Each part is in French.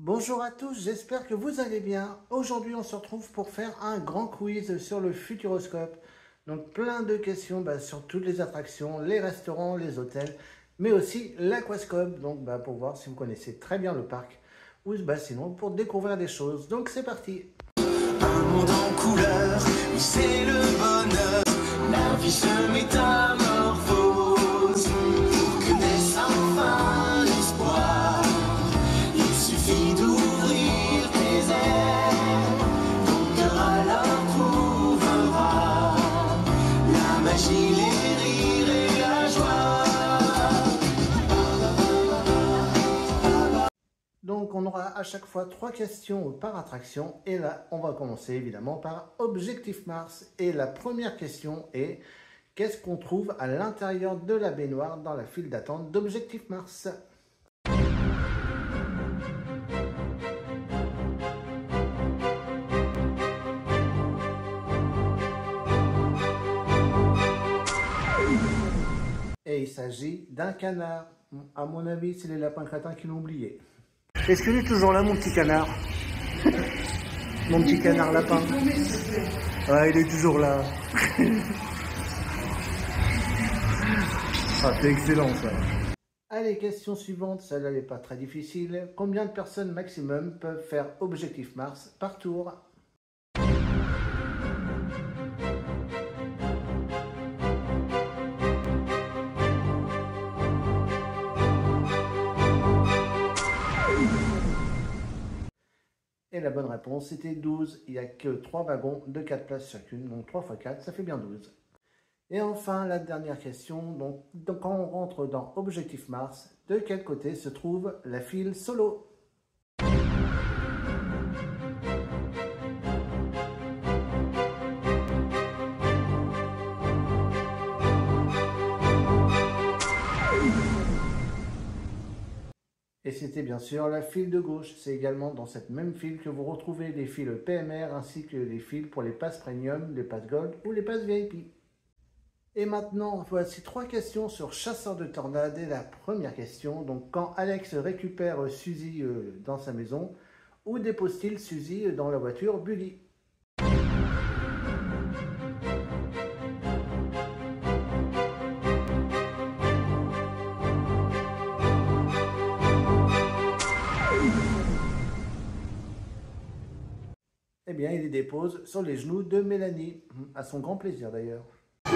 Bonjour à tous, j'espère que vous allez bien. Aujourd'hui, on se retrouve pour faire un grand quiz sur le Futuroscope. Donc plein de questions sur toutes les attractions, les restaurants, les hôtels, mais aussi l'aquascope. Donc pour voir si vous connaissez très bien le parc ou sinon pour découvrir des choses. Donc c'est parti. Un monde en couleur, où c'est le bonheur. La vie se métamorphose pour que naisse enfin l'espoir. Il suffit d'ouvrir tes ailes, ton cœur alors trouvera la magie, les rires et la joie. Donc on aura à chaque fois 3 questions par attraction et là on va commencer évidemment par Objectif Mars et la première question est: qu'est-ce qu'on trouve à l'intérieur de la baignoire dans la file d'attente d'Objectif Mars? Et il s'agit d'un canard. À mon avis, c'est les lapins crétins qui l'ont oublié. Est-ce que tu es toujours là, mon petit canard? Mon petit canard lapin. Ah, il est toujours là. Ah, c'est excellent ça. Allez, question suivante, celle-là n'est pas très difficile. Combien de personnes maximum peuvent faire Objectif Mars par tour? Et la bonne réponse, c'était 12. Il n'y a que 3 wagons de 4 places chacune, donc 3 x 4, ça fait bien 12. Et enfin, la dernière question, donc quand on rentre dans Objectif Mars, de quel côté se trouve la file solo? Et c'était bien sûr la file de gauche. C'est également dans cette même file que vous retrouvez les files PMR ainsi que les files pour les passes Premium, les passes Gold ou les passes VIP. Et maintenant, voici 3 questions sur Chasseur de Tornades. Et la première question, donc quand Alex récupère Suzy dans sa maison, où dépose-t-il Suzy dans la voiture Bully? Eh bien, il les dépose sur les genoux de Mélanie, à son grand plaisir d'ailleurs. Elle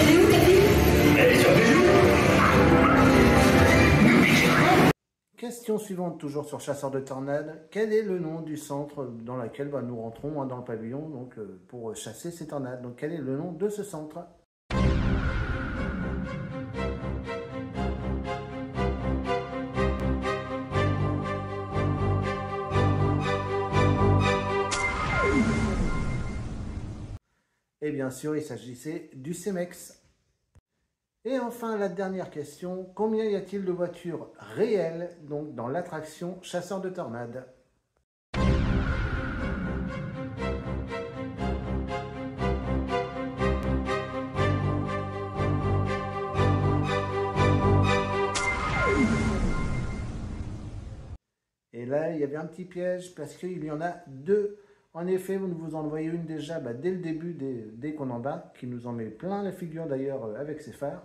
est où, ta fille? Elle est sur mes genoux. Question suivante, toujours sur Chasseur de Tornades. Quel est le nom du centre dans lequel nous rentrons dans le pavillon donc, pour chasser ces tornades? Donc, quel est le nom de ce centre? Et bien sûr, il s'agissait du CEMEX. Et enfin, la dernière question, combien y a-t-il de voitures réelles donc, dans l'attraction Chasseur de Tornades? Et là, il y avait un petit piège parce qu'il y en a 2. En effet, vous nous en voyez une déjà dès le début, dès qu'on embarque, qui nous en met plein la figure d'ailleurs avec ses phares.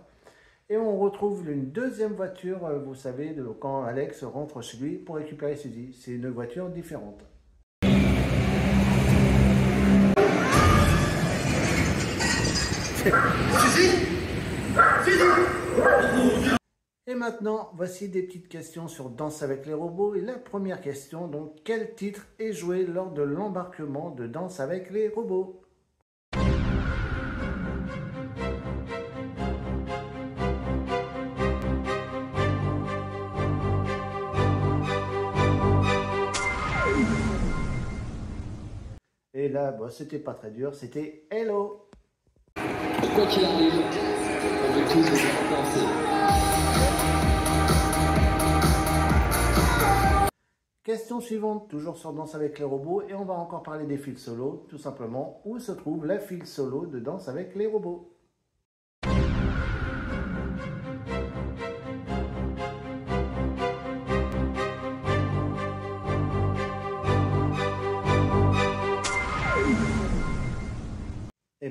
Et on retrouve une deuxième voiture, vous savez, quand Alex rentre chez lui pour récupérer Suzy. C'est une voiture différente. Suzy, Suzy. Et maintenant, voici des petites questions sur Danse avec les robots. Et la première question, donc, quel titre est joué lors de l'embarquement de Danse avec les robots? Et là, c'était pas très dur, c'était Hello. Quoi qu'il arrive, on veut tous les récompenser. Question suivante, toujours sur Danse avec les robots, et on va encore parler des files solo, tout simplement. Où se trouve la file solo de Danse avec les robots?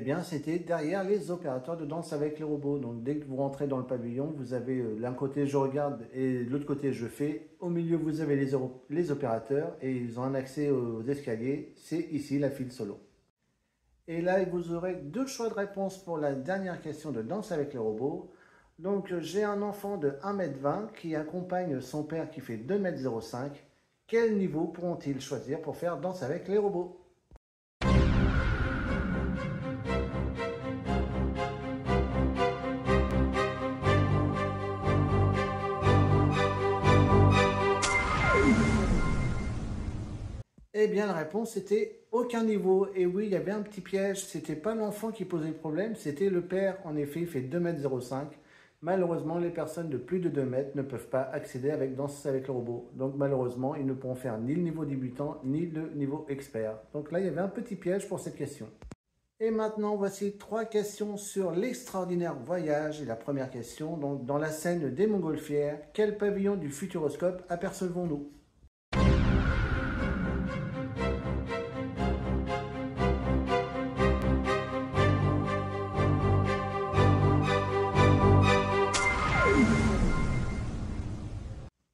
Eh bien, c'était derrière les opérateurs de Danse avec les robots. Donc, dès que vous rentrez dans le pavillon, vous avez l'un côté je regarde et de l'autre côté je fais. Au milieu, vous avez les opérateurs et ils ont un accès aux escaliers. C'est ici la file solo. Et là, vous aurez deux choix de réponse pour la dernière question de Danse avec les robots. Donc, j'ai un enfant de 1m20 qui accompagne son père qui fait 2m05. Quel niveau pourront-ils choisir pour faire Danse avec les robots ? Eh bien, la réponse était aucun niveau. Et oui, il y avait un petit piège. C'était pas l'enfant qui posait le problème, c'était le père. En effet, il fait 2m05. Malheureusement, les personnes de plus de 2 mètres ne peuvent pas accéder avec Danse avec le robot. Donc, malheureusement, ils ne pourront faire ni le niveau débutant, ni le niveau expert. Donc là, il y avait un petit piège pour cette question. Et maintenant, voici 3 questions sur l'extraordinaire voyage. Et la première question, donc, dans la scène des Montgolfières, quel pavillon du Futuroscope apercevons-nous ?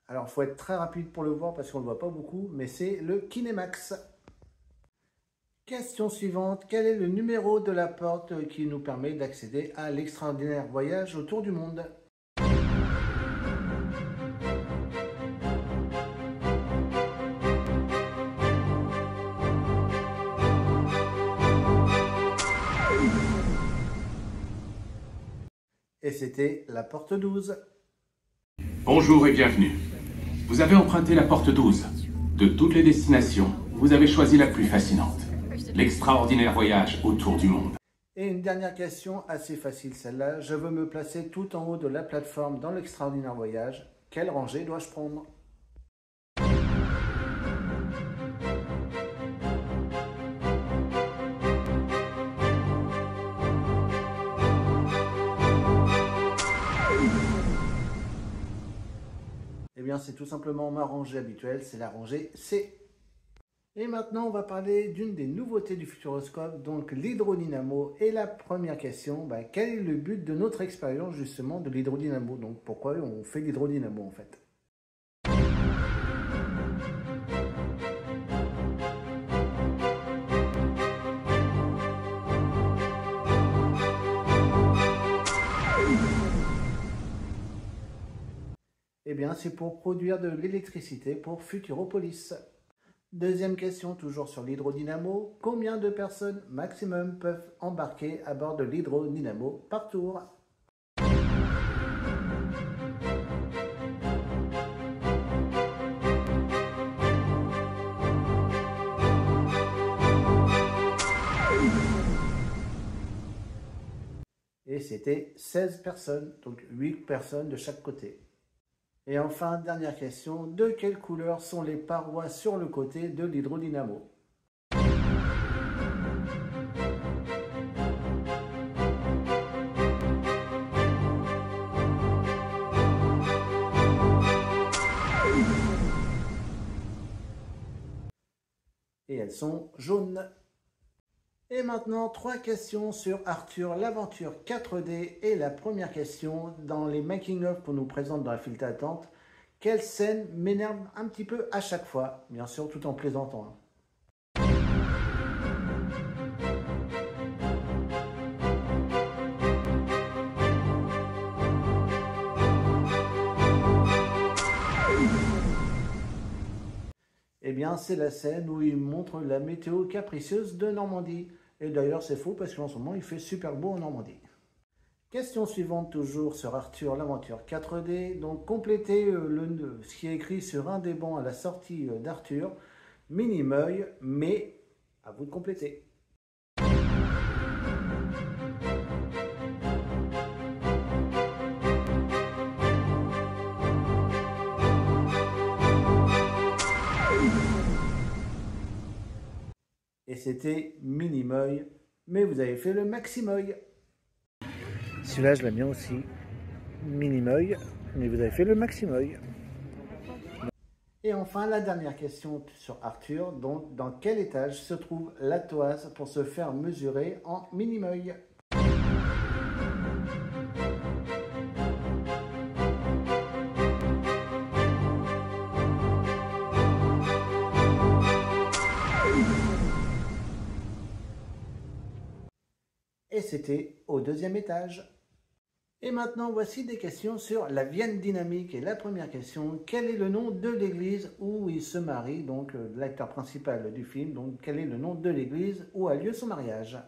Alors, il faut être très rapide pour le voir parce qu'on ne le voit pas beaucoup, mais c'est le Kinemax. Question suivante, quel est le numéro de la porte qui nous permet d'accéder à l'extraordinaire voyage autour du monde ? Et c'était la porte 12. Bonjour et bienvenue. Vous avez emprunté la porte 12. De toutes les destinations, vous avez choisi la plus fascinante. L'extraordinaire voyage autour du monde. Et une dernière question, assez facile celle-là. Je veux me placer tout en haut de la plateforme dans l'extraordinaire voyage. Quelle rangée dois-je prendre ? Eh bien, c'est tout simplement ma rangée habituelle, c'est la rangée C. Et maintenant, on va parler d'une des nouveautés du Futuroscope, donc l'hydrodynamo. Et la première question, quel est le but de notre expérience justement de l'hydrodynamo? Donc pourquoi on fait l'hydrodynamo en fait? Eh bien, c'est pour produire de l'électricité pour Futuropolis. Deuxième question, toujours sur l'hydrodynamo. Combien de personnes maximum peuvent embarquer à bord de l'hydrodynamo par tour? Et c'était 16 personnes, donc 8 personnes de chaque côté. Et enfin, dernière question, de quelle couleur sont les parois sur le côté de l'hydrodynamo? Et elles sont jaunes. Et maintenant, 3 questions sur Arthur l'aventure 4D. Et la première question, dans les making-of qu'on nous présente dans la file d'attente, quelle scène m'énerve un petit peu à chaque fois, bien sûr tout en plaisantant. Eh bien, c'est la scène où il montre la météo capricieuse de Normandie. Et d'ailleurs, c'est faux parce qu'en ce moment, il fait super beau en Normandie. Question suivante, toujours sur Arthur l'aventure 4D. Donc, complétez ce qui est écrit sur un des bancs à la sortie d'Arthur. Minimeuil, mais à vous de compléter. Et c'était Minimeuil, mais vous avez fait le Maximeuil. Celui-là, je l'aime bien aussi. Minimeuil, mais vous avez fait le Maximeuil. Et enfin, la dernière question sur Arthur, donc dans quel étage se trouve la toise pour se faire mesurer en mini-meuil? Et c'était au deuxième étage. Et maintenant, voici des questions sur la Vienne dynamique. Et la première question, quel est le nom de l'église où il se marie, donc l'acteur principal du film, donc quel est le nom de l'église où a lieu son mariage?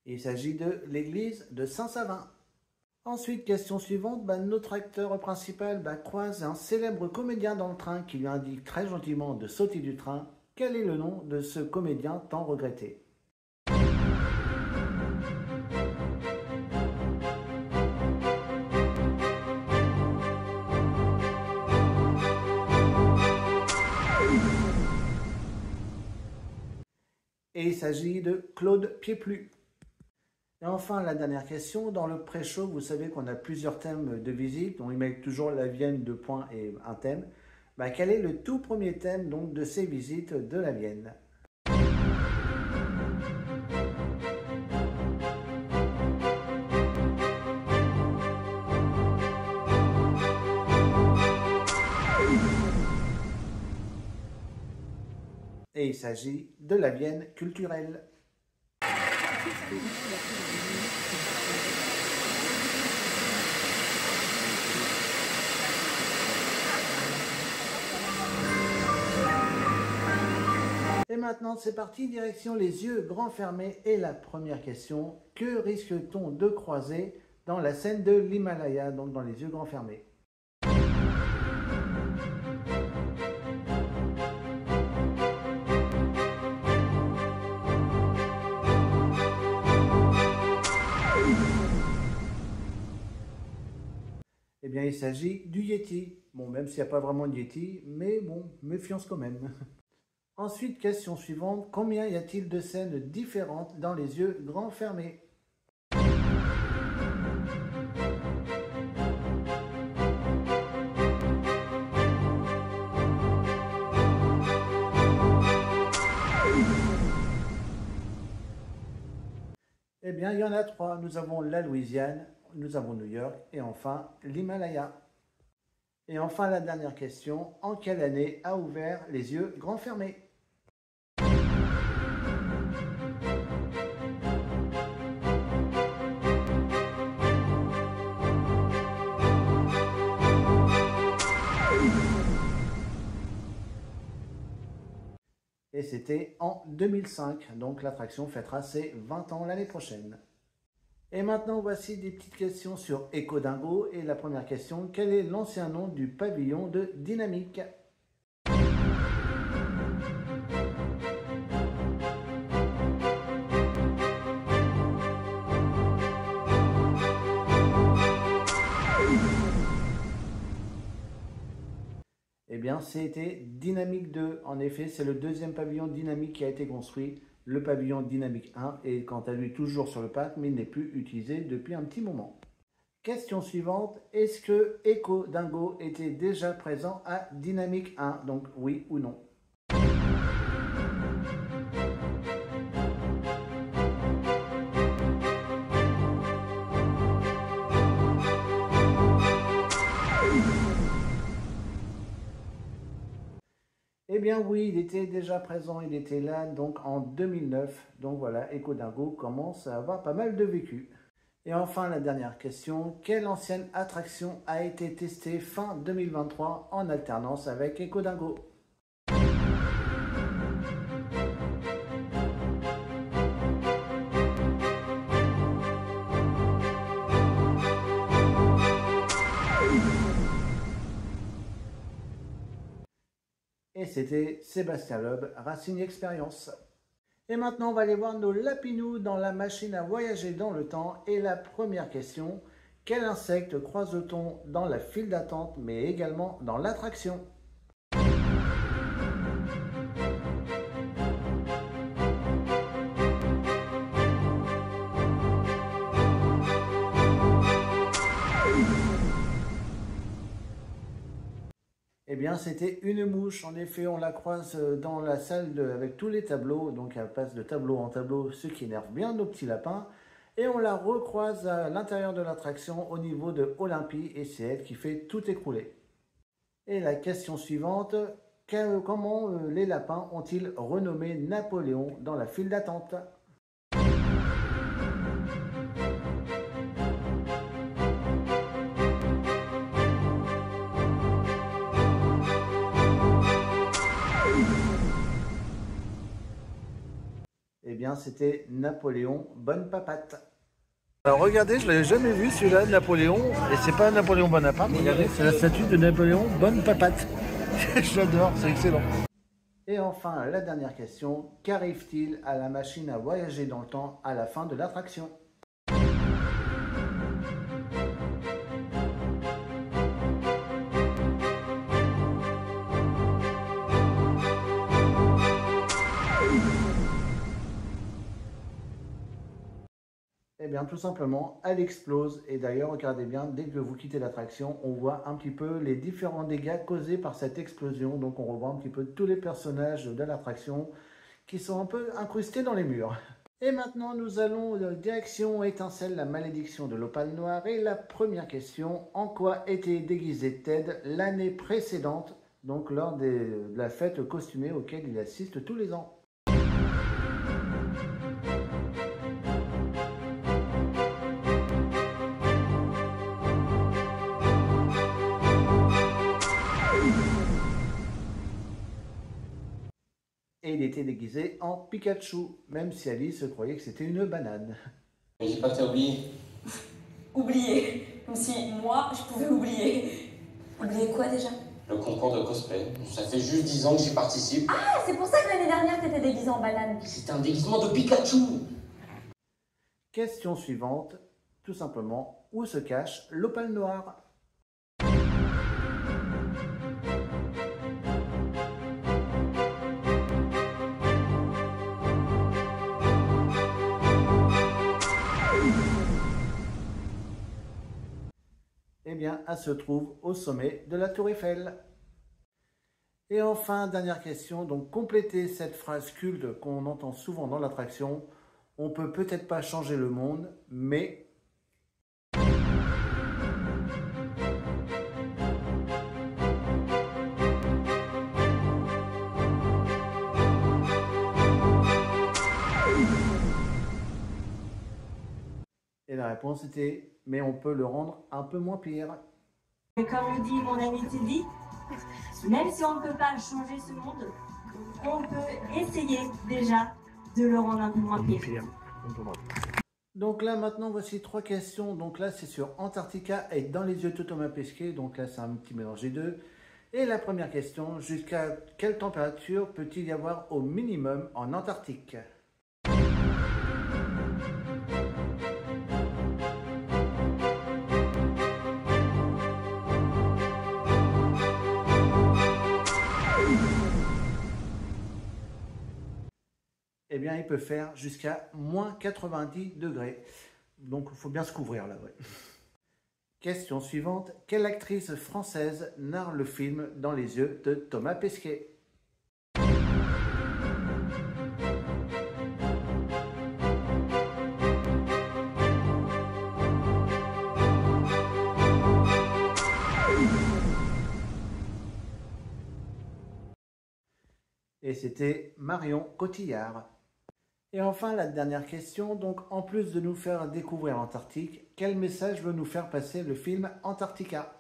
Il s'agit de l'église de Saint-Savin. Ensuite, question suivante, notre acteur principal croise un célèbre comédien dans le train qui lui indique très gentiment de sauter du train. Quel est le nom de ce comédien tant regretté? Et il s'agit de Claude Pieplu. Et enfin, la dernière question, dans le pré-show, vous savez qu'on a plusieurs thèmes de visite, on y met toujours la Vienne, 2 points et un thème. Quel est le tout premier thème donc, de ces visites de la Vienne? Et il s'agit de la Vienne culturelle. Et maintenant, c'est parti, direction les yeux grands fermés. Et la première question, que risque-t-on de croiser dans la scène de l'Himalaya, donc dans les yeux grands fermés? Eh bien, il s'agit du Yeti. Bon, même s'il n'y a pas vraiment de Yeti, mais bon, méfiance quand même. Ensuite, question suivante. Combien y a-t-il de scènes différentes dans les yeux grands fermés? Eh bien, il y en a 3. Nous avons la Louisiane, nous avons New York et enfin l'Himalaya. Et enfin, la dernière question. En quelle année a ouvert les yeux grands fermés? Et c'était en 2005, donc l'attraction fêtera ses 20 ans l'année prochaine. Et maintenant, voici des petites questions sur Echo Dingo. Et la première question, quel est l'ancien nom du pavillon de Dynamique? Eh bien, c'était Dynamique 2. En effet, c'est le deuxième pavillon Dynamique qui a été construit. Le pavillon Dynamique 1 est quant à lui toujours sur le parc, mais il n'est plus utilisé depuis un petit moment. Question suivante, est-ce que Echo Dingo était déjà présent à Dynamique 1? Donc oui ou non? Eh bien oui, il était déjà présent, il était là donc en 2009. Donc voilà, Echo Dingo commence à avoir pas mal de vécu. Et enfin, la dernière question, quelle ancienne attraction a été testée fin 2023 en alternance avec Echo Dingo? Et c'était Sébastien Loeb, Racing Experience. Et maintenant, on va aller voir nos lapinous dans la machine à voyager dans le temps. Et la première question, quel insecte croise-t-on dans la file d'attente, mais également dans l'attraction? bien, c'était une mouche. En effet, on la croise dans la salle avec tous les tableaux. Donc, elle passe de tableau en tableau, ce qui énerve bien nos petits lapins. Et on la recroise à l'intérieur de l'attraction au niveau de Olympie. Et c'est elle qui fait tout écrouler. Et la question suivante, comment les lapins ont-ils renommé Napoléon dans la file d'attente? Eh bien, c'était Napoléon Bonne Papate. Alors regardez, je ne l'avais jamais vu celui-là, Napoléon, et c'est pas Napoléon Bonaparte, regardez, c'est la statue de Napoléon Bonne Papate. J'adore, c'est excellent. Et enfin, la dernière question, qu'arrive-t-il à la machine à voyager dans le temps à la fin de l'attraction? Eh bien, tout simplement, elle explose. Et d'ailleurs, regardez bien, dès que vous quittez l'attraction, on voit un petit peu les différents dégâts causés par cette explosion. Donc, on revoit un petit peu tous les personnages de l'attraction qui sont un peu incrustés dans les murs. Et maintenant, nous allons direction Étincelle, la malédiction de l'Opale Noire. Et la première question, en quoi était déguisé Ted l'année précédente, donc lors de la fête costumée auquel il assiste tous les ans? Et il était déguisé en Pikachu, même si Alice croyait que c'était une banane. Mais j'ai pas fait oublier. Oublier. Comme si moi, je pouvais oublier. Oublier quoi déjà? Le concours de cosplay. Ça fait juste 10 ans que j'y participe. Ah, c'est pour ça que l'année dernière, t'étais déguisé en banane. C'est un déguisement de Pikachu. Question suivante, tout simplement, où se cache l'Opale Noire? Eh bien, elle se trouve au sommet de la Tour Eiffel. Et enfin, dernière question, donc complétez cette phrase culte qu'on entend souvent dans l'attraction. On peut peut-être pas changer le monde, mais... Et la réponse était, mais on peut le rendre un peu moins pire. Et comme le dit mon ami Teddy, même si on ne peut pas changer ce monde, on peut essayer déjà de le rendre un peu moins pire. Donc là maintenant voici 3 questions. Donc là c'est sur Antarctica et dans les yeux de Thomas Pesquet. Donc là c'est un petit mélange des deux. Et la première question, jusqu'à quelle température peut-il y avoir au minimum en Antarctique? Eh bien, il peut faire jusqu'à moins 90 degrés. Donc, il faut bien se couvrir là. Ouais. Question suivante. Quelle actrice française narre le film Dans les yeux de Thomas Pesquet? Et c'était Marion Cotillard. Et enfin, la dernière question, donc en plus de nous faire découvrir l'Antarctique, quel message veut nous faire passer le film Antarctica?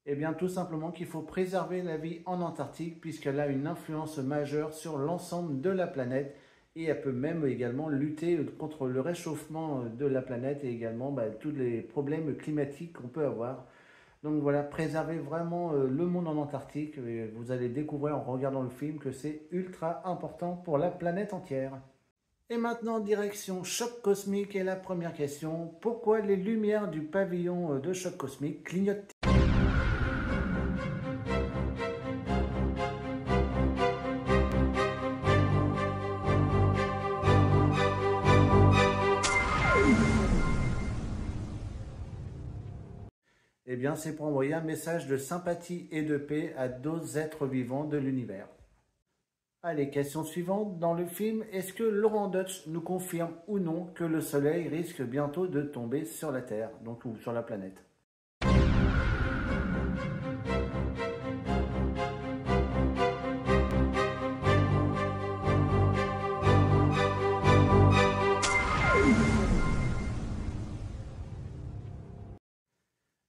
Eh bien, tout simplement qu'il faut préserver la vie en Antarctique puisqu'elle a une influence majeure sur l'ensemble de la planète. Et elle peut même également lutter contre le réchauffement de la planète et également tous les problèmes climatiques qu'on peut avoir. Donc voilà, préservez vraiment le monde en Antarctique. Et vous allez découvrir en regardant le film que c'est ultra important pour la planète entière. Et maintenant, direction Choc Cosmique. Et la première question, pourquoi les lumières du pavillon de Choc Cosmique clignotent-elles? bien, c'est pour envoyer un message de sympathie et de paix à d'autres êtres vivants de l'univers. Allez, question suivante. Dans le film, est-ce que Laurent Deutsch nous confirme ou non que le Soleil risque bientôt de tomber sur la Terre, donc ou sur la planète?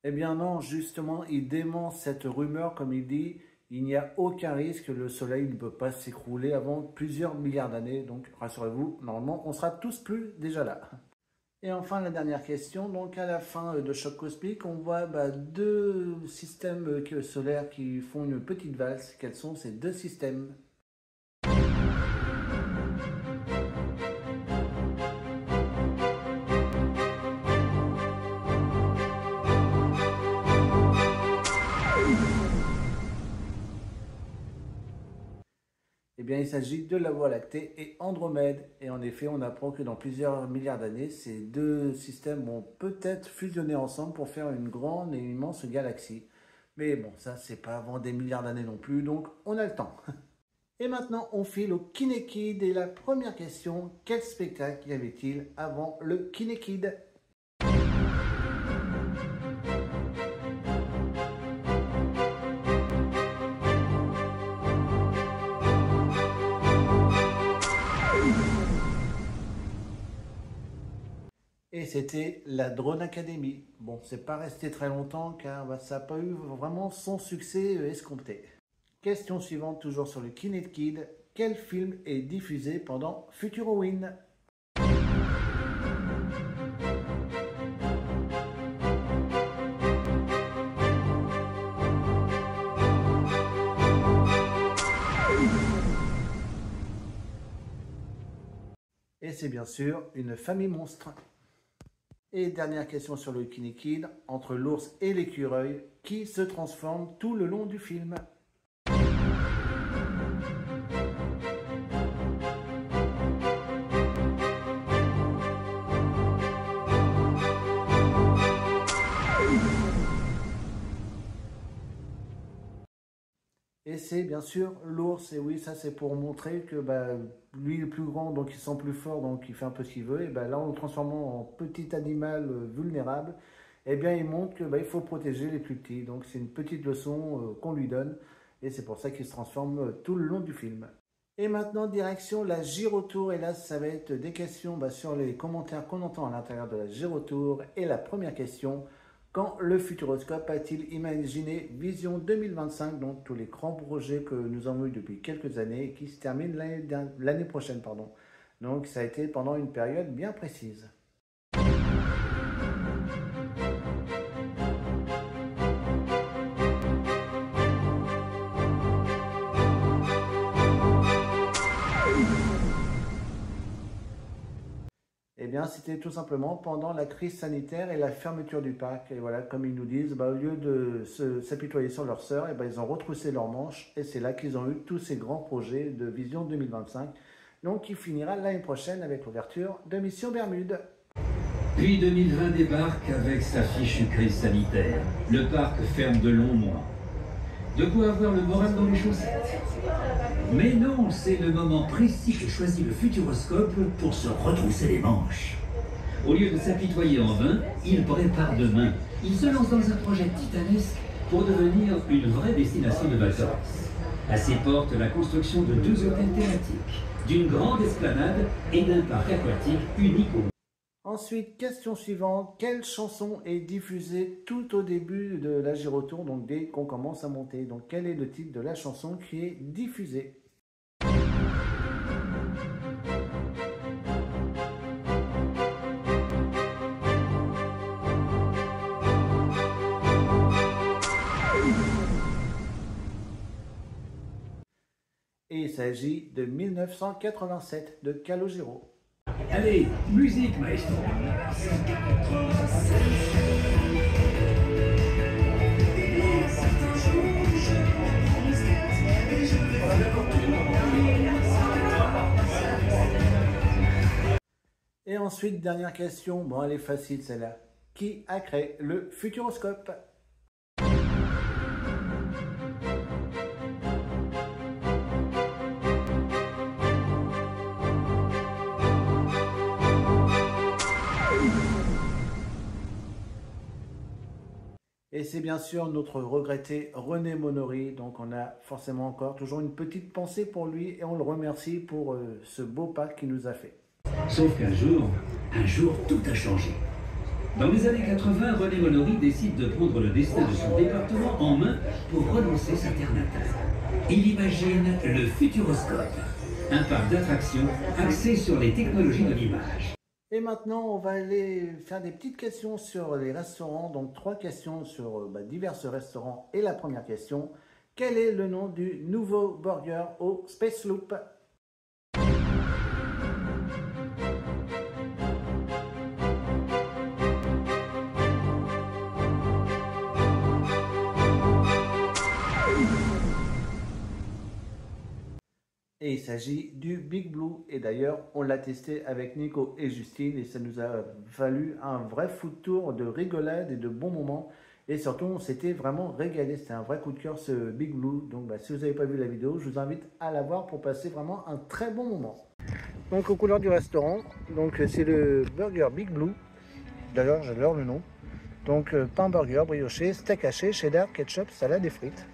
Eh bien non, justement, il dément cette rumeur, comme il dit, il n'y a aucun risque, le Soleil ne peut pas s'écrouler avant plusieurs milliards d'années, donc rassurez-vous, normalement, on sera tous plus déjà là. Et enfin, la dernière question, donc à la fin de Choc Cosmique, on voit deux systèmes solaires qui font une petite valse. Quels sont ces deux systèmes ? Eh bien, il s'agit de la Voie lactée et Andromède. Et en effet, on apprend que dans plusieurs milliards d'années, ces deux systèmes vont peut-être fusionner ensemble pour faire une grande et immense galaxie. Mais bon, ça, c'est pas avant des milliards d'années non plus, donc on a le temps. Et maintenant, on file au Kinekid. Et la première question, quel spectacle y avait-il avant le Kinekid ? Et c'était la Drone Academy. Bon, c'est pas resté très longtemps car ça n'a pas eu vraiment son succès escompté. Question suivante, toujours sur le Kinekid. Quel film est diffusé pendant Futurowin ? Et c'est bien sûr une famille monstre. Et dernière question sur le Kinekid, entre l'ours et l'écureuil, qui se transforme tout le long du film? Et c'est bien sûr l'ours, et oui, ça c'est pour montrer que lui il est plus grand, donc il sent plus fort, donc il fait un peu ce qu'il veut, et là en le transformant en petit animal vulnérable, eh bien il montre que il faut protéger les plus petits, donc c'est une petite leçon qu'on lui donne, et c'est pour ça qu'il se transforme tout le long du film. Et maintenant direction la Gyrotour, et là ça va être des questions sur les commentaires qu'on entend à l'intérieur de la Gyrotour, et la première question: quand le Futuroscope a-t-il imaginé Vision 2025, donc tous les grands projets que nous avons eu depuis quelques années et qui se terminent l'année prochaine, Donc ça a été pendant une période bien précise. Eh bien, c'était tout simplement pendant la crise sanitaire et la fermeture du parc. Et voilà, comme ils nous disent, au lieu de s'apitoyer sur leur sœur, ils ont retroussé leurs manches. Et c'est là qu'ils ont eu tous ces grands projets de Vision 2025. Donc, qui finira l'année prochaine avec l'ouverture de Mission Bermude. Puis 2020 débarque avec sa fichue crise sanitaire. Le parc ferme de longs mois. De quoi avoir le moral dans les chaussettes. Mais non, c'est le moment précis que choisit le Futuroscope pour se retrousser les manches. Au lieu de s'apitoyer en vain, il prépare demain. Il se lance dans un projet titanesque pour devenir une vraie destination de vacances. À ses portes, la construction de 2 hôtels thématiques, d'une grande esplanade et d'un parc aquatique unique au monde. Ensuite, question suivante, quelle chanson est diffusée tout au début de la Gyrotour, donc dès qu'on commence à monter? Donc quel est le titre de la chanson qui est diffusée? Et il s'agit de 1987 de Calogero. Allez, musique, maestro. Et ensuite, dernière question, elle est facile celle-là. Qui a créé le Futuroscope? Et c'est bien sûr notre regretté René Monory, donc on a forcément encore toujours une petite pensée pour lui et on le remercie pour ce beau pas qu'il nous a fait. Sauf qu'un jour, tout a changé. Dans les années 80, René Monory décide de prendre le destin de son département en main pour relancer sa terre natale. Il imagine le Futuroscope, un parc d'attractions axé sur les technologies de l'image. Et maintenant, on va aller faire des petites questions sur les restaurants. Donc, 3 questions sur divers restaurants. Et la première question, quel est le nom du nouveau burger au Space Loop? Et il s'agit du Big Blue. Et d'ailleurs, on l'a testé avec Nico et Justine et ça nous a valu un vrai food tour de rigolade et de bons moments. Et surtout, on s'était vraiment régalé. C'était un vrai coup de cœur ce Big Blue. Donc si vous n'avez pas vu la vidéo, je vous invite à la voir pour passer vraiment un très bon moment. Donc aux couleurs du restaurant, donc c'est le burger Big Blue. D'ailleurs, j'adore le nom. Donc pain burger, brioché, steak haché, cheddar, ketchup, salade et frites.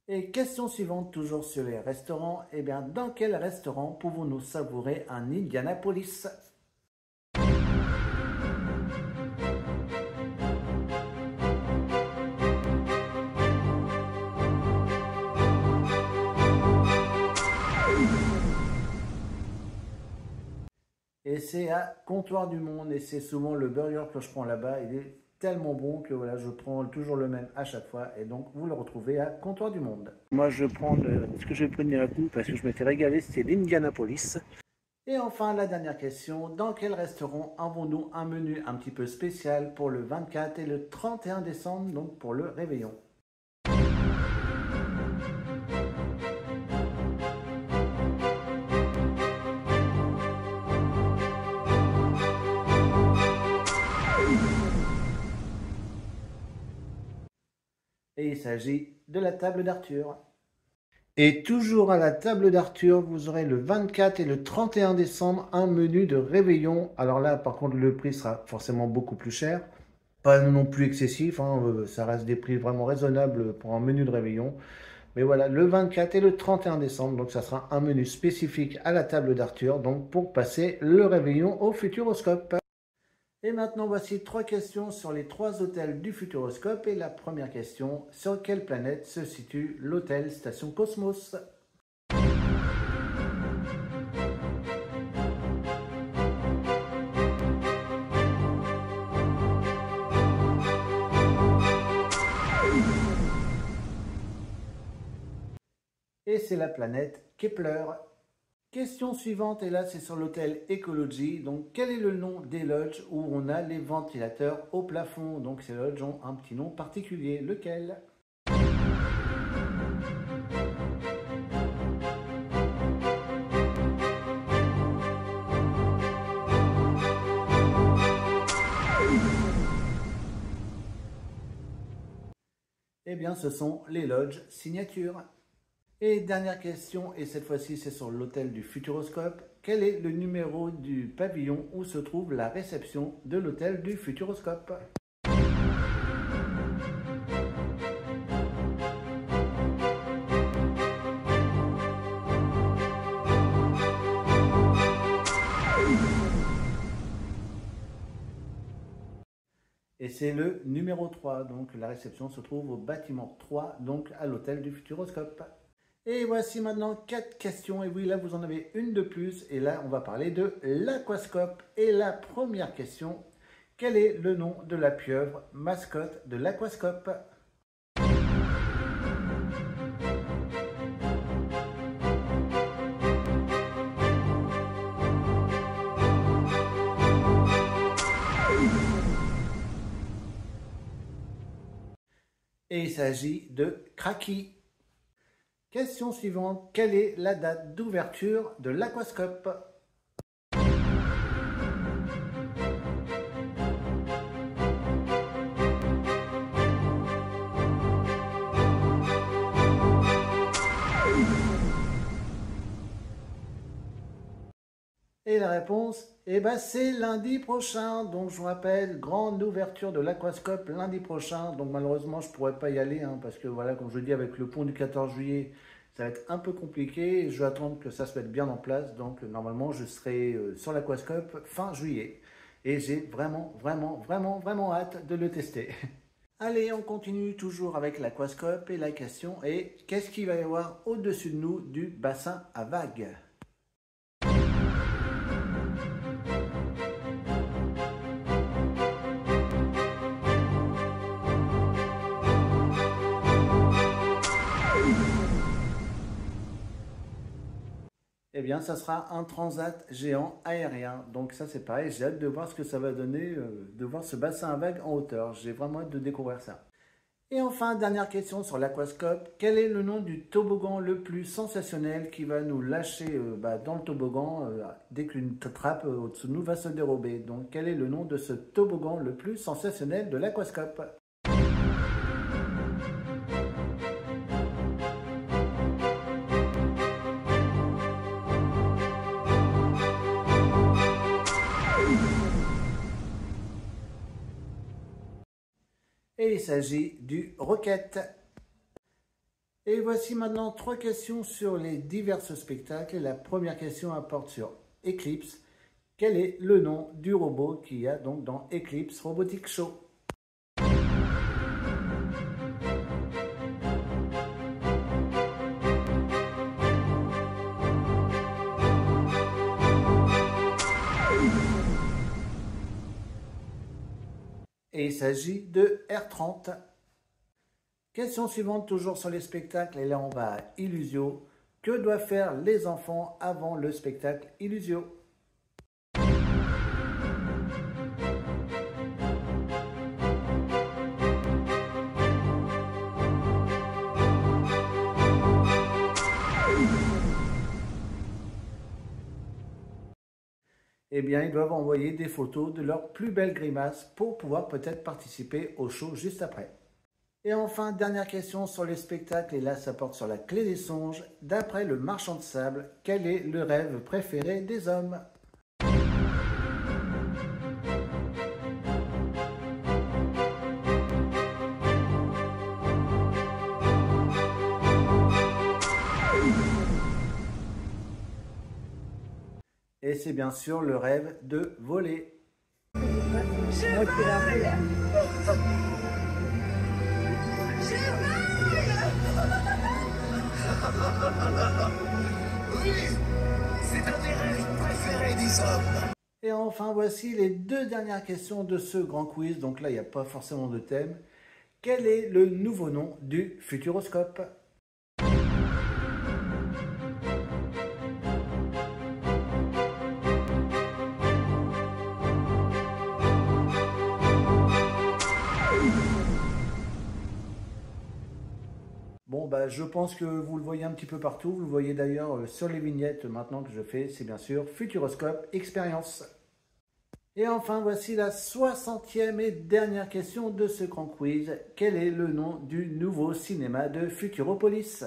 Et question suivante, toujours sur les restaurants. Eh bien, dans quel restaurant pouvons-nous savourer un Indianapolis? Et c'est à Comptoir du Monde. Et c'est souvent le burger que je prends là-bas. Il est tellement bon que voilà, je prends toujours le même à chaque fois et donc vous le retrouvez à Comptoir du Monde. Moi je prends ce que je vais prendre à coup parce que je m'étais régalé, c'était l'Indianapolis. Et enfin la dernière question, dans quel restaurant avons-nous un menu un petit peu spécial pour le 24 et le 31 décembre, donc pour le réveillon? Et il s'agit de la table d'Arthur. Et toujours à la table d'Arthur, vous aurez le 24 et le 31 décembre un menu de réveillon. Alors là, par contre, le prix sera forcément beaucoup plus cher. Pas non plus excessif, hein, ça reste des prix vraiment raisonnables pour un menu de réveillon. Mais voilà, le 24 et le 31 décembre, donc ça sera un menu spécifique à la table d'Arthur, donc pour passer le réveillon au Futuroscope. Et maintenant, voici 3 questions sur les 3 hôtels du Futuroscope. Et la première question, sur quelle planète se situe l'hôtel Station Cosmos? Et c'est la planète Kepler. Question suivante, et là c'est sur l'hôtel Ecology. Donc quel est le nom des lodges où on a les ventilateurs au plafond? Donc ces lodges ont un petit nom particulier, lequel? Eh bien ce sont les lodges signature. Et dernière question, et cette fois-ci c'est sur l'hôtel du Futuroscope. Quel est le numéro du pavillon où se trouve la réception de l'hôtel du Futuroscope? Et c'est le numéro 3, donc la réception se trouve au bâtiment 3, donc à l'hôtel du Futuroscope. Et voici maintenant 4 questions, et oui là vous en avez une de plus, et là on va parler de l'aquascope. Et la première question, quel est le nom de la pieuvre mascotte de l'aquascope? Et il s'agit de Kraki. Question suivante, quelle est la date d'ouverture de l'aquascope? Et la réponse, eh ben c'est lundi prochain. Donc je vous rappelle, grande ouverture de l'Aquascope lundi prochain. Donc malheureusement je ne pourrai pas y aller parce que voilà, comme je vous dis, avec le pont du 14 juillet, ça va être un peu compliqué. Et je vais attendre que ça se mette bien en place. Donc normalement je serai sur l'Aquascope fin juillet. Et j'ai vraiment hâte de le tester. Allez, on continue toujours avec l'Aquascope. Et la question est, qu'est-ce qu'il va y avoir au-dessus de nous du bassin à vagues ? Eh bien, ça sera un transat géant aérien. Donc ça, c'est pareil, j'ai hâte de voir ce que ça va donner, de voir ce bassin à vagues en hauteur. J'ai vraiment hâte de découvrir ça. Et enfin, dernière question sur l'Aquascope. Quel est le nom du toboggan le plus sensationnel qui va nous lâcher dans le toboggan dès qu'une trappe au-dessous de nous va se dérober? Donc, quel est le nom de ce toboggan le plus sensationnel de l'Aquascope? Et il s'agit du Rocket. Et voici maintenant 3 questions sur les divers spectacles. Et la première question porte sur Eclipse. Quel est le nom du robot qu'il y a donc dans Eclipse Robotic Show? Et il s'agit de R30. Question suivante, toujours sur les spectacles. Et là, on va à Illusio. Que doivent faire les enfants avant le spectacle Illusio? Eh bien, ils doivent envoyer des photos de leurs plus belles grimaces pour pouvoir peut-être participer au show juste après. Et enfin, dernière question sur les spectacles, et là ça porte sur la clé des songes. D'après le marchand de sable, quel est le rêve préféré des hommes? Et c'est bien sûr le rêve de voler. Oui, c'est un des rêves préférés des hommes. Et enfin, voici les 2 dernières questions de ce grand quiz. Donc là, il n'y a pas forcément de thème. Quel est le nouveau nom du Futuroscope? Bon, je pense que vous le voyez un petit peu partout. Vous le voyez d'ailleurs sur les vignettes maintenant que je fais. C'est bien sûr Futuroscope Expérience. Et enfin, voici la 60e et dernière question de ce grand quiz. Quel est le nom du nouveau cinéma de Futuropolis?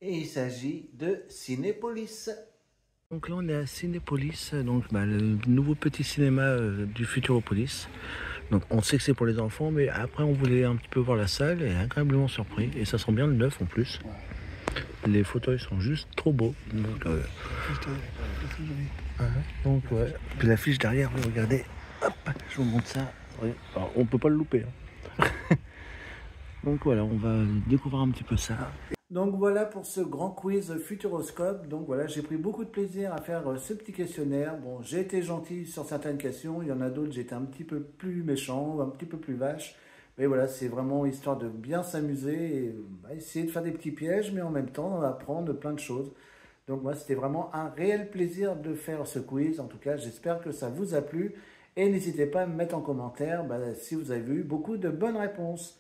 Et il s'agit de Cinépolis. Donc là on est à Cinépolis, donc le nouveau petit cinéma du Futuropolis. Donc on sait que c'est pour les enfants, mais après on voulait un petit peu voir la salle et agréablement surpris. Et ça sent bien le neuf en plus. Les fauteuils sont juste trop beaux. Donc ouais. Puis l'affiche derrière, regardez. Hop, je vous montre ça. Alors, on peut pas le louper. Donc voilà, on va découvrir un petit peu ça. Donc voilà pour ce grand quiz Futuroscope. Donc voilà, j'ai pris beaucoup de plaisir à faire ce petit questionnaire. Bon, j'ai été gentil sur certaines questions. Il y en a d'autres, j'étais un petit peu plus méchant, un petit peu plus vache. Mais voilà, c'est vraiment histoire de bien s'amuser et essayer de faire des petits pièges, mais en même temps apprendre plein de choses. Donc moi, c'était vraiment un réel plaisir de faire ce quiz. En tout cas, j'espère que ça vous a plu. Et n'hésitez pas à me mettre en commentaire si vous avez eu beaucoup de bonnes réponses.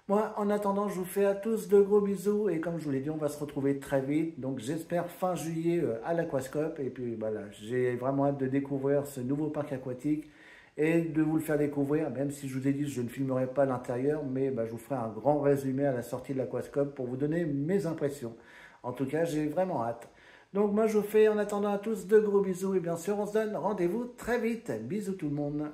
Moi, en attendant, je vous fais à tous de gros bisous. Et comme je vous l'ai dit, on va se retrouver très vite. Donc, j'espère fin juillet à l'Aquascope. Et puis, voilà, j'ai vraiment hâte de découvrir ce nouveau parc aquatique et de vous le faire découvrir. Même si je vous ai dit que je ne filmerai pas l'intérieur, mais je vous ferai un grand résumé à la sortie de l'Aquascope pour vous donner mes impressions. En tout cas, j'ai vraiment hâte. Donc, moi, je vous fais en attendant à tous de gros bisous. Et bien sûr, on se donne rendez-vous très vite. Bisous tout le monde.